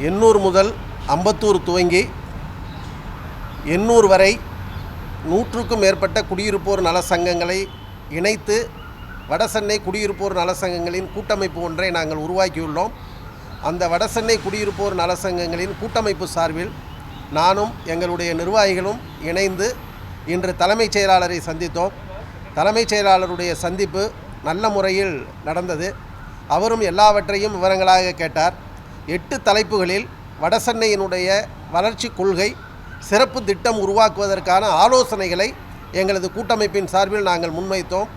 எண்ணூர் முதல் அம்பத்தூர் துவங்கி எண்ணூர் வரை 100க்கும் மேற்பட்ட குடியிருப்போர் நல சங்கங்களை இணைத்து வடசென்னை குடியிருப்போர் நல சங்கங்களின் கூட்டமைப்பு ஒன்றை நாங்கள் உருவாக்கியுள்ளோம். அந்த வடசென்னை குடியிருப்போர் நல சங்கங்களின் கூட்டமைப்பு சார்பில் நானும் எங்களுடைய நிர்வாகிகளும் இணைந்து இன்று தலைமைச் செயலாளரை சந்தித்தோம். தலைமைச் செயலாளருடைய சந்திப்பு நல்ல முறையில் நடந்தது. அவரும் எல்லாவற்றையும் விவரங்களாக கேட்டார். 8 தலைப்புகளில் வடசென்னையினுடைய வளர்ச்சி கொள்கை சிறப்பு திட்டம் உருவாக்குவதற்கான ஆலோசனைகளை எங்களது கூட்டமைப்பின் சார்பில் நாங்கள் முன்வைத்தோம்.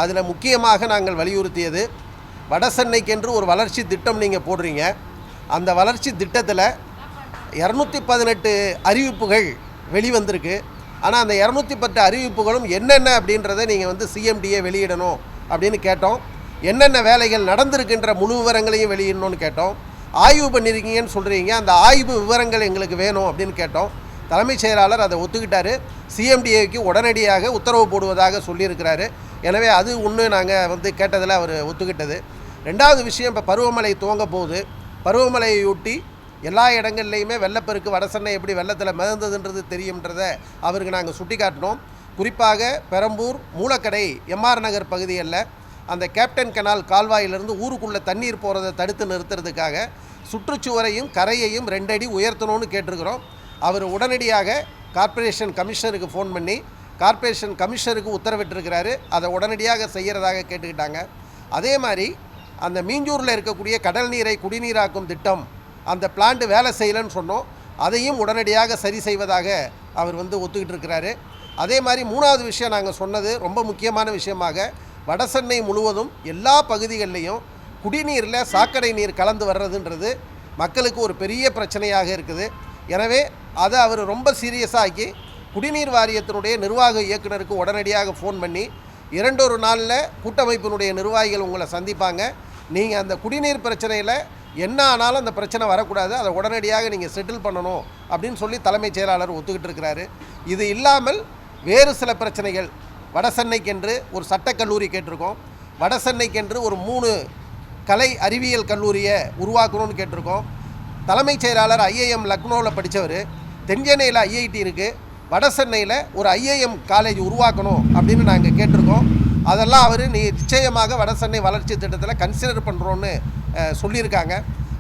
அதில் முக்கியமாக நாங்கள் வலியுறுத்தியது, வடசென்னைக்கென்று ஒரு வளர்ச்சி திட்டம் நீங்கள் போடுறீங்க. அந்த வளர்ச்சி திட்டத்தில் 218 அறிவிப்புகள் வெளிவந்திருக்கு. ஆனால் அந்த 210 அறிவிப்புகளும் என்னென்ன அப்படின்றத நீங்கள் சிஎம்டியை வெளியிடணும் அப்படின்னு கேட்டோம். என்னென்ன வேலைகள் நடந்திருக்கின்ற முழு விவரங்களையும் வெளியிடணும்னு கேட்டோம். ஆய்வு பண்ணியிருக்கீங்கன்னு சொல்கிறீங்க, அந்த ஆய்வு விவரங்கள் எங்களுக்கு வேணும் அப்படின்னு கேட்டோம். தலைமைச் செயலாளர் அதை ஒத்துக்கிட்டார். சிஎம்டிஏக்கு உடனடியாக உத்தரவு போடுவதாக சொல்லியிருக்கிறாரு. எனவே அது ஒன்று நாங்கள் கேட்டதில் அவர் ஒத்துக்கிட்டது. 2வது விஷயம், இப்போ பருவமழை துவங்க போகுது. பருவமழையொட்டி எல்லா இடங்கள்லையுமே வெள்ளப்பெருக்கு வடசென்னை எப்படி வெள்ளத்தில் மிதந்ததுன்றது தெரியும்ன்றதை அவருக்கு நாங்கள் சுட்டி காட்டினோம். குறிப்பாக பெரம்பூர் மூலக்கடை எம்ஆர் நகர் பகுதிகளில் அந்த கேப்டன் கெனால் கால்வாயிலிருந்து ஊருக்குள்ளே தண்ணீர் போகிறதை தடுத்து நிறுத்துறதுக்காக சுற்றுச்சுவரையும் கரையையும் 2 அடி உயர்த்தணும்னு கேட்டிருக்கிறோம். அவர் உடனடியாக கார்ப்பரேஷன் கமிஷனருக்கு ஃபோன் பண்ணி கார்ப்பரேஷன் கமிஷனருக்கு உத்தரவிட்டிருக்கிறாரு. அதை உடனடியாக செய்கிறதாக கேட்டுக்கிட்டாங்க. அதே மாதிரி அந்த மீஞ்சூரில் இருக்கக்கூடிய கடல் நீரை குடிநீராக்கும் திட்டம், அந்த பிளான்ட் வேலை செய்யலைன்னு சொன்னோம். அதையும் உடனடியாக சரி செய்வதாக அவர் ஒத்துக்கிட்டு இருக்கிறாரு. அதே மாதிரி 3வது விஷயம் நாங்கள் சொன்னது ரொம்ப முக்கியமான விஷயமாக, வடசென்னை முழுவதும் எல்லா பகுதிகளிலையும் குடிநீரில் சாக்கடை நீர் கலந்து வர்றதுன்றது மக்களுக்கு ஒரு பெரிய பிரச்சனையாக இருக்குது. எனவே அதை அவர் ரொம்ப சீரியஸாக ஆக்கி குடிநீர் வாரியத்தினுடைய நிர்வாக இயக்குனருக்கு உடனடியாக ஃபோன் பண்ணி 2 நாளில் கூட்டமைப்பினுடைய நிர்வாகிகள் உங்களை சந்திப்பாங்க. நீங்கள் அந்த குடிநீர் பிரச்சனையில் என்ன ஆனாலும் அந்த பிரச்சனை வரக்கூடாது, அதை உடனடியாக நீங்கள் செட்டில் பண்ணணும் அப்படின்னு சொல்லி தலைமைச் செயலாளர் ஒத்துக்கிட்டு இருக்கிறாரு. இது இல்லாமல் வேறு சில பிரச்சனைகள், வடசென்னைக்கென்று ஒரு சட்டக்கல்லூரி கேட்டிருக்கோம். வடசென்னைக்கென்று ஒரு 3 கலை அறிவியல் கல்லூரியை உருவாக்கணும்னு கேட்டிருக்கோம். தலைமைச் செயலாளர் ஐஐஎம் லக்னோவில் படித்தவர். தென்சென்னையில் ஐஐடி இருக்குது. வடசென்னையில் ஒரு ஐஐஎம் காலேஜ் உருவாக்கணும் அப்படின்னு நாங்கள் கேட்டிருக்கோம். அதெல்லாம் அவர் நிச்சயமாக வடசென்னை வளர்ச்சி திட்டத்தில் கன்சிடர் பண்ணுறோன்னு சொல்லியிருக்காங்க.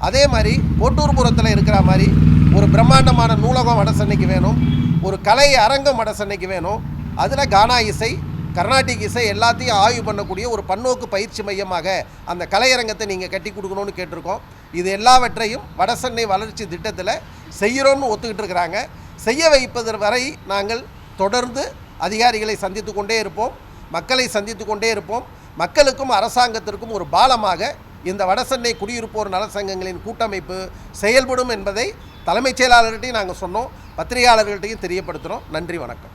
அதே மாதிரி கோட்டூர்புரத்தில் இருக்கிற மாதிரி ஒரு பிரம்மாண்டமான நூலகம் வடசென்னைக்கு வேணும். ஒரு கலை அரங்கம் வடசென்னைக்கு வேணும். அதில் கானா இசை, கர்நாடிக் இசை எல்லாத்தையும் ஆய்வு பண்ணக்கூடிய ஒரு பன்னோக்கு பயிற்சி மையமாக அந்த கலையரங்கத்தை நீங்கள் கட்டி கொடுக்கணும்னு கேட்டிருக்கோம். இது எல்லாவற்றையும் வடசென்னை வளர்ச்சி திட்டத்தில் செய்கிறோம்னு ஒத்துக்கிட்டு இருக்கிறாங்க. செய்ய வைப்பது வரை நாங்கள் தொடர்ந்து அதிகாரிகளை சந்தித்து கொண்டே இருப்போம், மக்களை சந்தித்து கொண்டே இருப்போம். மக்களுக்கும் அரசாங்கத்திற்கும் ஒரு பாலமாக இந்த வடசென்னை குடியிருப்போர் நல சங்கங்களின் கூட்டமைப்பு செயல்படும் என்பதை தலைமைச் செயலாளர்கிட்டையும் நாங்கள் சொன்னோம், பத்திரிகையாளர்கள்ட்டையும் தெரியப்படுத்துகிறோம். நன்றி, வணக்கம்.